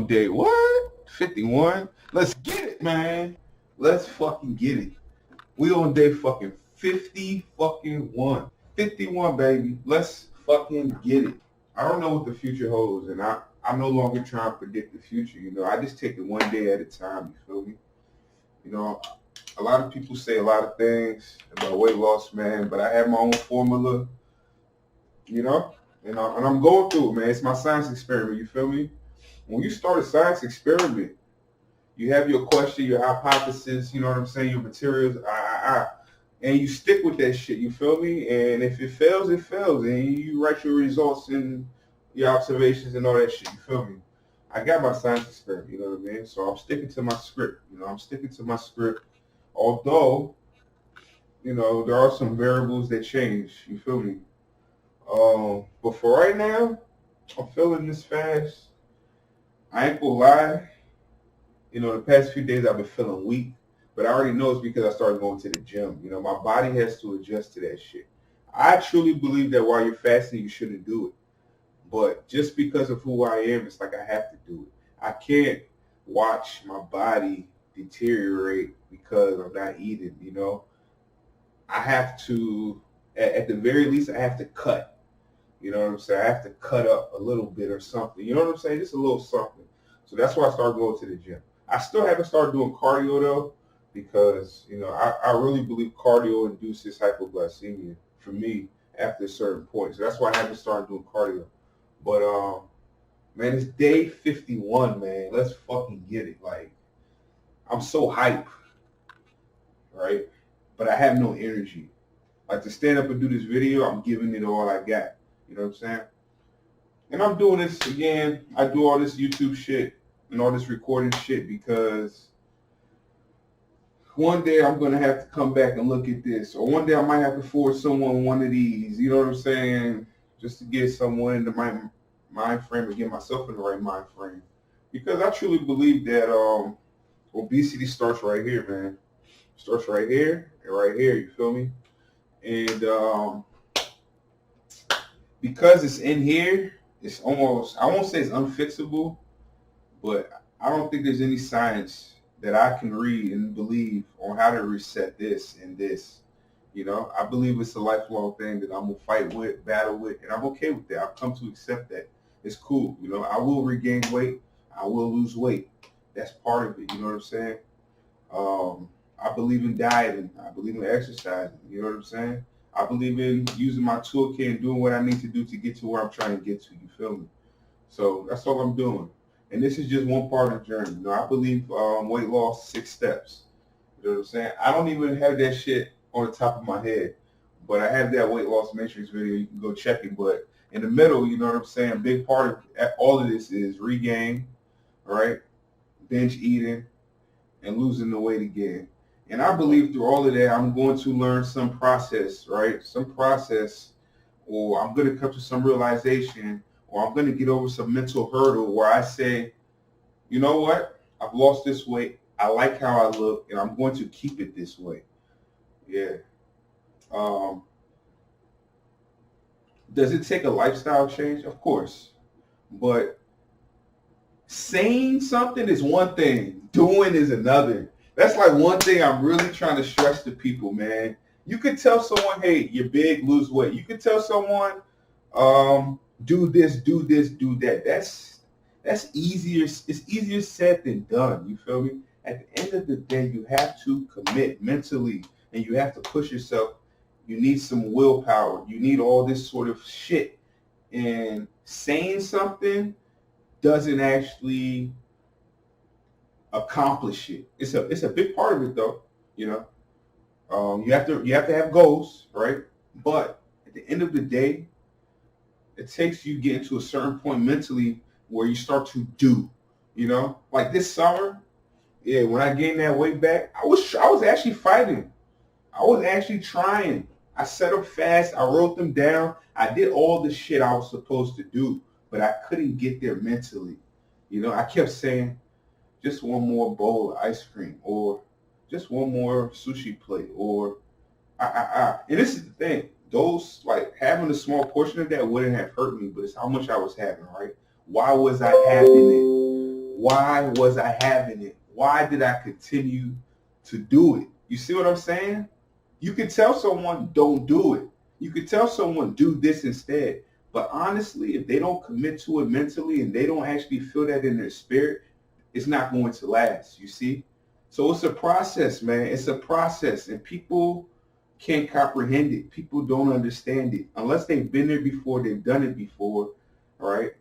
Day what? 51? Let's get it, man. Let's fucking get it. We on day fucking 50 fucking one. 51, baby. Let's fucking get it. I don't know what the future holds, and I'm no longer trying to predict the future. I just take it one day at a time. You feel me? You know, a lot of people say a lot of things about weight loss, man, but I have my own formula, you know, and I'm going through it, man. It's my science experiment. You feel me? When you start a science experiment, you have your question, your hypothesis, you know what I'm saying, your materials, and you stick with that shit, you feel me? And if it fails, it fails. And you write your results and your observations and all that shit, you feel me? I got my science experiment, you know what I mean? So I'm sticking to my script, I'm sticking to my script. Although, there are some variables that change, you feel me? But for right now, I'm feeling this fast. I ain't gonna lie. The past few days I've been feeling weak, but I already know it's because I started going to the gym. My body has to adjust to that shit. I truly believe that while you're fasting, you shouldn't do it. But just because of who I am, it's like I have to do it. I can't watch my body deteriorate because I'm not eating. I have to, at the very least, I have to cut. You know what I'm saying? I have to cut up a little bit or something. You know what I'm saying? Just a little something. So that's why I started going to the gym. I still haven't started doing cardio though, because I really believe cardio induces hypoglycemia for me after a certain point. So that's why I haven't started doing cardio. But man, it's day 51, man. Let's fucking get it. Like, I'm so hype, right? But I have no energy. Like, to stand up and do this video, I'm giving it all I got. You know what I'm saying? And I'm doing this again. I do all this YouTube shit and all this recording shit because one day I'm going to have to come back and look at this. Or one day I might have to forward someone one of these. You know what I'm saying? Just to get someone into my mind frame and get myself in the right mind frame. Because I truly believe that obesity starts right here, man. Starts right here and right here. You feel me? And because it's in here, it's almost, I won't say it's unfixable, but I don't think there's any science that I can read and believe on how to reset this and this. I believe it's a lifelong thing that I'm going to fight with, battle with, and I'm okay with that. I've come to accept that. It's cool. I will regain weight. I will lose weight. That's part of it. You know what I'm saying? I believe in dieting. I believe in exercising. You know what I'm saying? I believe in using my toolkit and doing what I need to do to get to where I'm trying to get to. You feel me? So that's all I'm doing. And this is just one part of the journey. I believe weight loss, 6 steps. You know what I'm saying? I don't even have that shit on the top of my head. But I have that weight loss matrix video. You can go check it. But in the middle, you know what I'm saying? A big part of all of this is regain, right? Binge eating, and losing the weight again. And I believe through all of that, I'm going to learn some process, right? Some process, or I'm going to come to some realization, or I'm going to get over some mental hurdle where I say, you know what? I've lost this weight. I like how I look, and I'm going to keep it this way. Yeah. Does it take a lifestyle change? Of course. But saying something is one thing. Doing is another. That's like one thing I'm really trying to stress to people, man. You could tell someone, hey, you're big, lose weight. You could tell someone, do this, do that. That's easier. It's easier said than done. You feel me? At the end of the day, you have to commit mentally, and you have to push yourself. You need some willpower. You need all this sort of shit. And saying something doesn't actually accomplish it. It's a big part of it though. You have to have goals, right? But at the end of the day, it takes you getting to a certain point mentally where you start to do. Like this summer, yeah, when I gained that weight back, I was actually fighting. I was actually trying. I set them fast. I wrote them down. I did all the shit I was supposed to do, but I couldn't get there mentally. I kept saying, just one more bowl of ice cream, or just one more sushi plate, or And this is the thing. Those, like, having a small portion of that wouldn't have hurt me, but it's how much I was having, right? Why was I having it? why was I having it? Why did I continue to do it? You see what I'm saying? You can tell someone don't do it. You can tell someone do this instead. But honestly, if they don't commit to it mentally and they don't actually feel that in their spirit, it's not going to last, you see? So it's a process, man. It's a process. And people can't comprehend it. People don't understand it. Unless they've been there before, they've done it before, all right?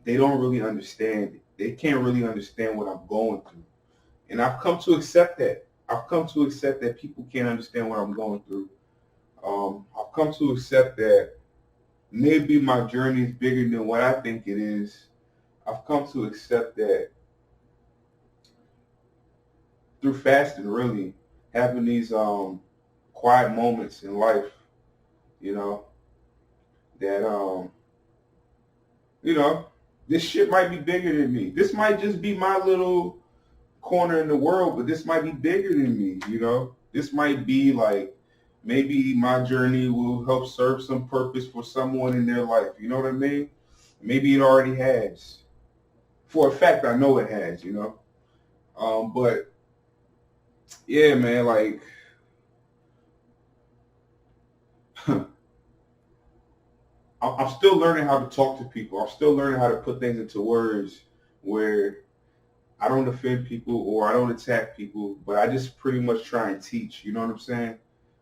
They don't really understand it. They can't really understand what I'm going through. And I've come to accept that. I've come to accept that people can't understand what I'm going through. I've come to accept that maybe my journey is bigger than what I think it is. I've come to accept that through fasting, really, having these quiet moments in life, you know, that, this shit might be bigger than me. This might just be my little corner in the world, but this might be bigger than me, you know. This might be like, maybe my journey will help serve some purpose for someone in their life. You know what I mean? Maybe it already has. For a fact, I know it has, you know. But yeah, man, like, I'm still learning how to talk to people. I'm still learning how to put things into words where I don't offend people or I don't attack people, but I just pretty much try and teach. You know what I'm saying?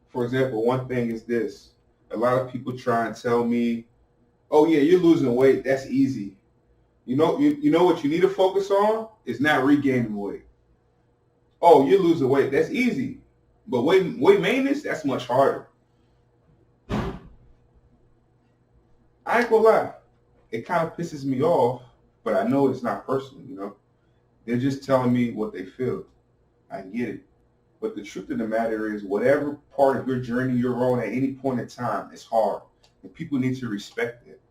For example, one thing is this. A lot of people try and tell me, oh yeah, you're losing weight. That's easy. You know what you need to focus on is not regaining weight. Oh, you're losing weight. That's easy. But weight maintenance, that's much harder. I ain't gonna lie. It kind of pisses me off, but I know it's not personal, you know? They're just telling me what they feel. I get it. But the truth of the matter is, whatever part of your journey you're on at any point in time, it's hard. And people need to respect it.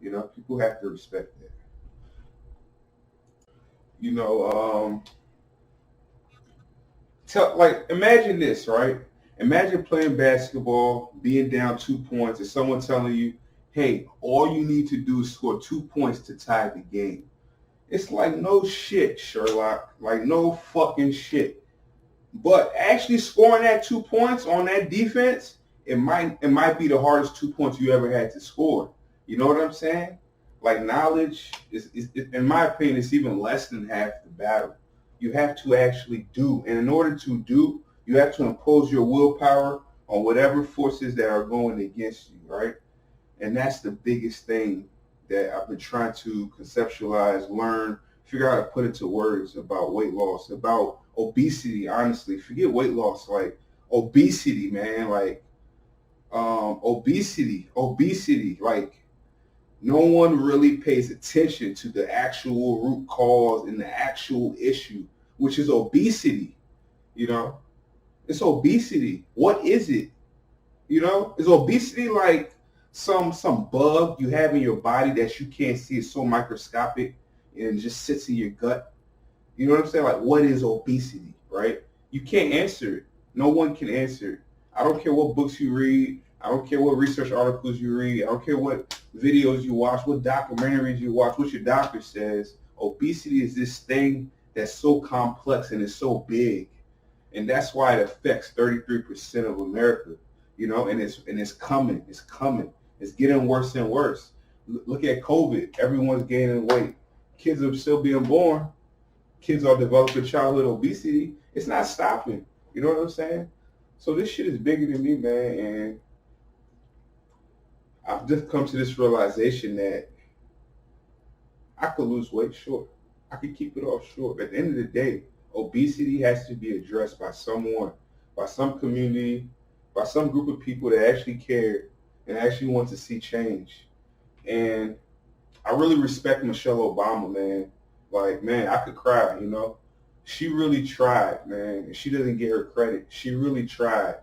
You know, people have to respect that. You know, imagine this, right? Imagine playing basketball, being down 2 points, and someone telling you, hey, all you need to do is score 2 points to tie the game. It's like, no shit, Sherlock. Like, no fucking shit. But actually scoring that 2 points on that defense, it might be the hardest 2 points you ever had to score. You know what I'm saying? Like, knowledge is in my opinion, it's even less than half the battle. You have to actually do. And in order to do, you have to impose your willpower on whatever forces that are going against you, right? And that's the biggest thing that I've been trying to conceptualize, learn, figure out how to put into words about weight loss, about obesity. Honestly, forget weight loss, like obesity, man. Like obesity. Like, no one really pays attention to the actual root cause and the actual issue, which is obesity. You know, it's obesity. What is it? You know, is obesity like some bug you have in your body that you can't see? It's so microscopic and just sits in your gut. You know what I'm saying? Like, what is obesity, right? You can't answer it. No one can answer it. I don't care what books you read. I don't care what research articles you read. I don't care what videos you watch, what documentaries you watch, what your doctor says. Obesity is this thing that's so complex and it's so big. And that's why it affects 33% of America. You know, and it's coming. It's coming. It's getting worse and worse. Look at COVID. Everyone's gaining weight. Kids are still being born. Kids are developing childhood obesity. It's not stopping. You know what I'm saying? So this shit is bigger than me, man. And I've just come to this realization that I could lose weight, sure. I could keep it off, sure. But at the end of the day, obesity has to be addressed by someone, by some community, by some group of people that actually care and actually want to see change. And I really respect Michelle Obama, man. Like, man, I could cry, you know. She really tried, man. And she doesn't get her credit. She really tried.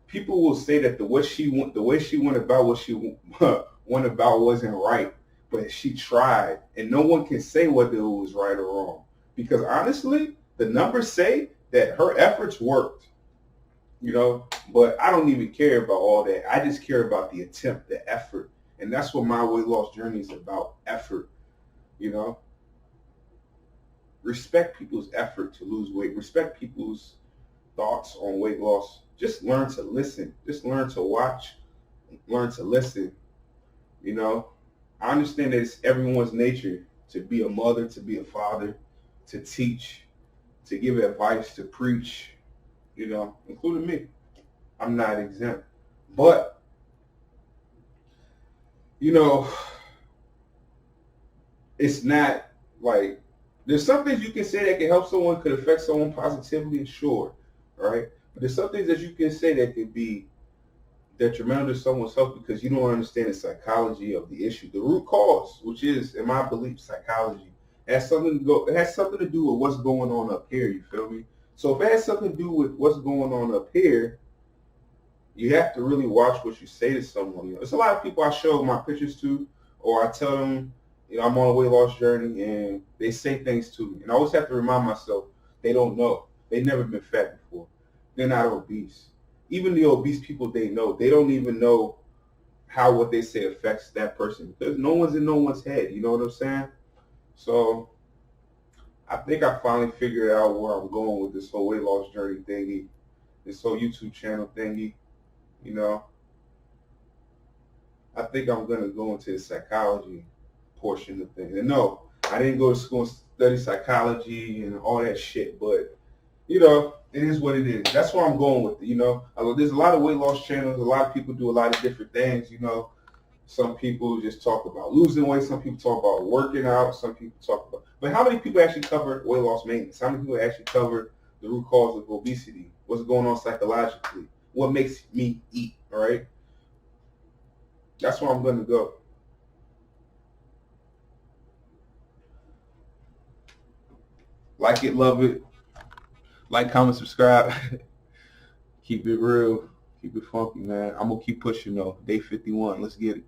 People will say that the way she went about what she went about wasn't right, but she tried, and no one can say whether it was right or wrong, because honestly, the numbers say that her efforts worked. You know, but I don't even care about all that. I just care about the attempt, the effort, and that's what my weight loss journey is about: effort. You know. respect people's effort to lose weight. Respect people's thoughts on weight loss. Just learn to listen. Just learn to watch. Learn to listen. You know, I understand that it's everyone's nature to be a mother, to be a father, to teach, to give advice, to preach, you know, including me. I'm not exempt. But, you know, it's not like, there's some things you can say that can help someone, could affect someone positively, sure, right? But there's some things that you can say that could be detrimental to someone's health because you don't understand the psychology of the issue. The root cause, which is, in my belief, psychology, it has something to do with what's going on up here, you feel me? So if it has something to do with what's going on up here, you have to really watch what you say to someone. You know, there's a lot of people I show my pictures to, or I tell them, you know, I'm on a weight loss journey, and they say things to me. And I always have to remind myself, they don't know. They've never been fat before. They're not obese. Even the obese people they know, they don't even know how what they say affects that person because no one's in no one's head. You know what I'm saying? So I think I finally figured out where I'm going with this whole weight loss journey thingy, this whole YouTube channel thingy. You know, I think I'm going to go into the psychology portion of things. And no, I didn't go to school and study psychology and all that shit, but you know, it is what it is. That's where I'm going with it, you know. There's a lot of weight loss channels. A lot of people do a lot of different things, you know. Some people just talk about losing weight. Some people talk about working out. Some people talk about... But how many people actually cover weight loss maintenance? How many people actually cover the root cause of obesity? What's going on psychologically? What makes me eat, all right? That's where I'm going to go. Like it, love it. Like, comment, subscribe. Keep it real. Keep it funky, man. I'm going to keep pushing, though. Day 51. Let's get it.